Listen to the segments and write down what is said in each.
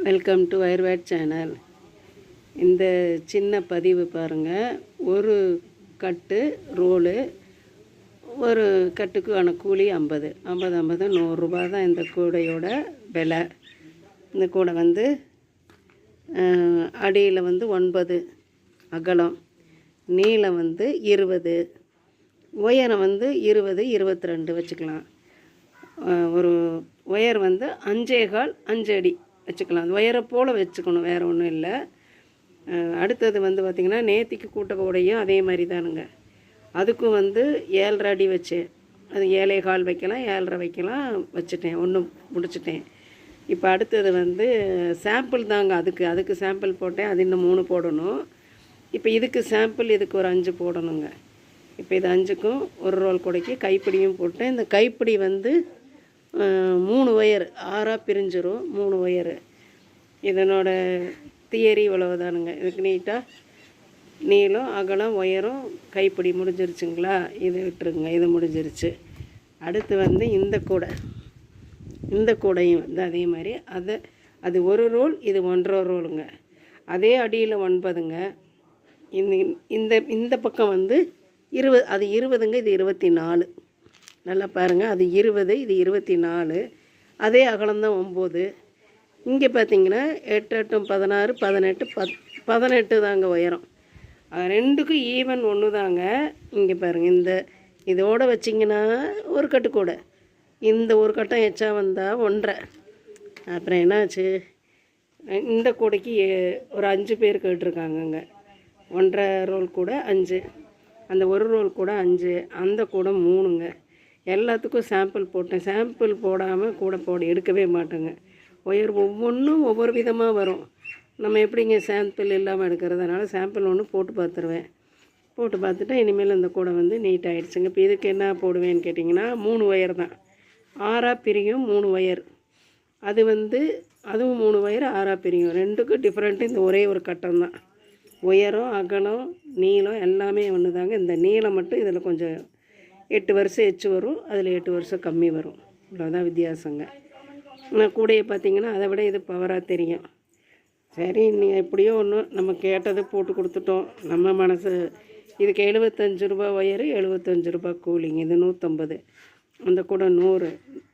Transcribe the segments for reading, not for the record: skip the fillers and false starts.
Welcome to வயர்வேட் channel. இந்த சின்ன பதிவு பாருங்கள். ஒரு கட்டு ரோலு, ஒரு கட்டுக்கான கூலி 50 100 தான் இந்த கூடையோட விலை. இந்த கூடை வந்து அடியில் வந்து 9 அகலம், நீளம் வந்து 20, உயரம் வந்து 20 22 வச்சுக்கலாம். ஒரு ஒயர் வந்து 5.25 அடி வச்சுக்கலாம். அது ஒயரை போல் வச்சுக்கணும், வேறு ஒன்றும் இல்லை. அடுத்தது வந்து பார்த்திங்கன்னா நேத்திக்கு கூட்ட கூடையும் அதே மாதிரி தானுங்க. அதுக்கும் வந்து 7.5 அடி வச்சேன். அது 7.25 வைக்கலாம், 7.5 வைக்கலாம் வச்சுட்டேன். ஒன்று முடிச்சிட்டேன். இப்போ அடுத்தது வந்து சாம்பிள் தாங்க. அதுக்கு சாம்பிள் போட்டேன். அது இன்னும் 3 போடணும். இப்போ இதுக்கு சாம்பிள், இதுக்கு ஒரு 5 போடணுங்க. இப்போ இது 5க்கும் ஒரு ரோல் கூடைக்கு கைப்பிடியும் போட்டேன். இந்த கைப்பிடி வந்து 3 ஒயர் 6ஆக பிரிஞ்சிரும். 3 ஒயரு. இதனோட தியரி இவ்வளவுதானுங்க. இதுக்கு நீட்டாக நீளம், அகலம், ஒயரும், கைப்பிடி முடிஞ்சிருச்சுங்களா? இது விட்டுருங்க, இது முடிஞ்சிருச்சு. அடுத்து வந்து இந்த கூடையும் வந்து அதே மாதிரி அது ஒரு ரோல், இது 1.5 ரோலுங்க. அதே அடியில் 9ங்க. இந்த பக்கம் வந்து 20, அது 20ங்க, இது 24. நல்லா பாருங்கள், அது 20, இது 24. அதே அகலம்தான் 9. இங்கே பார்த்தீங்கன்னா 8 8 16 18 தாங்க உயரம். ரெண்டுக்கும் ஈவன் ஒன்று தாங்க. இங்கே பாருங்கள், இதோடு வச்சிங்கன்னா ஒரு கட்டு கூட, இந்த ஒரு கட்டம் எச்சா வந்தால் 1.5. அப்புறம் என்னாச்சு, இந்த கூடைக்கு ஒரு 5 பேர் கேட்டிருக்காங்கங்க. 1.5 ரோல் கூட 5, அந்த ஒரு ரோல் கூட 5, அந்த கூட 3ங்க. எல்லாத்துக்கும் சாம்பிள் போட்டேன். சாம்பிள் போடாமல் கூட எடுக்கவே மாட்டேங்க. ஒயர் ஒவ்வொன்றும் ஒவ்வொரு விதமாக வரும். நம்ம எப்படிங்க சாம்பிள் இல்லாமல் எடுக்கிறதுனால சாம்பிள் ஒன்று போட்டு பார்த்துருவேன். போட்டு பார்த்துட்டு இனிமேல் இந்த கூடை வந்து நீட்டாகிடுச்சுங்க. இப்போ இதுக்கு என்ன போடுவேன்னு கேட்டிங்கன்னா 3 ஒயர் தான். 6ஆக பிரியும் 3 ஒயர். அது வந்து அதுவும் 3 ஒயர் 6ஆக பிரியும். ரெண்டுக்கும் டிஃப்ரெண்ட்டு இந்த ஒரே ஒரு கட்டம் தான். உயரம், அகலம், நீளம் எல்லாமே ஒன்று தாங்க. இந்த நீளம் மட்டும் இதில் கொஞ்சம் 8 வருஷம் எச்சு வரும், அதில் 8 வருஷம் கம்மி வரும். இவ்வளோதான் வித்தியாசங்க. நான் கூடையை பார்த்தீங்கன்னா அதை விட இது பவராக தெரியும். சரி, நீங்கள் எப்படியோ ஒன்று நம்ம கேட்டதை போட்டு கொடுத்துட்டோம். நம்ம மனசு. இதுக்கு 75 ரூபா ஒயரு, 75 ரூபா கூலிங்க. இது 150. அந்த கூட 100.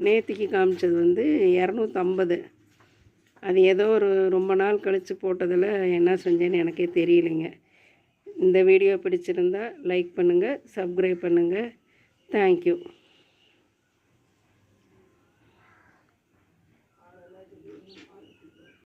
நேத்திக்கு காமிச்சது வந்து 250. அது ஏதோ ரொம்ப நாள் கழித்து போட்டதில் என்ன செஞ்சேன்னு எனக்கே தெரியலைங்க. இந்த வீடியோ பிடிச்சிருந்தால் லைக் பண்ணுங்கள், சப்ஸ்கிரைப் பண்ணுங்கள். தேங்க்யூ.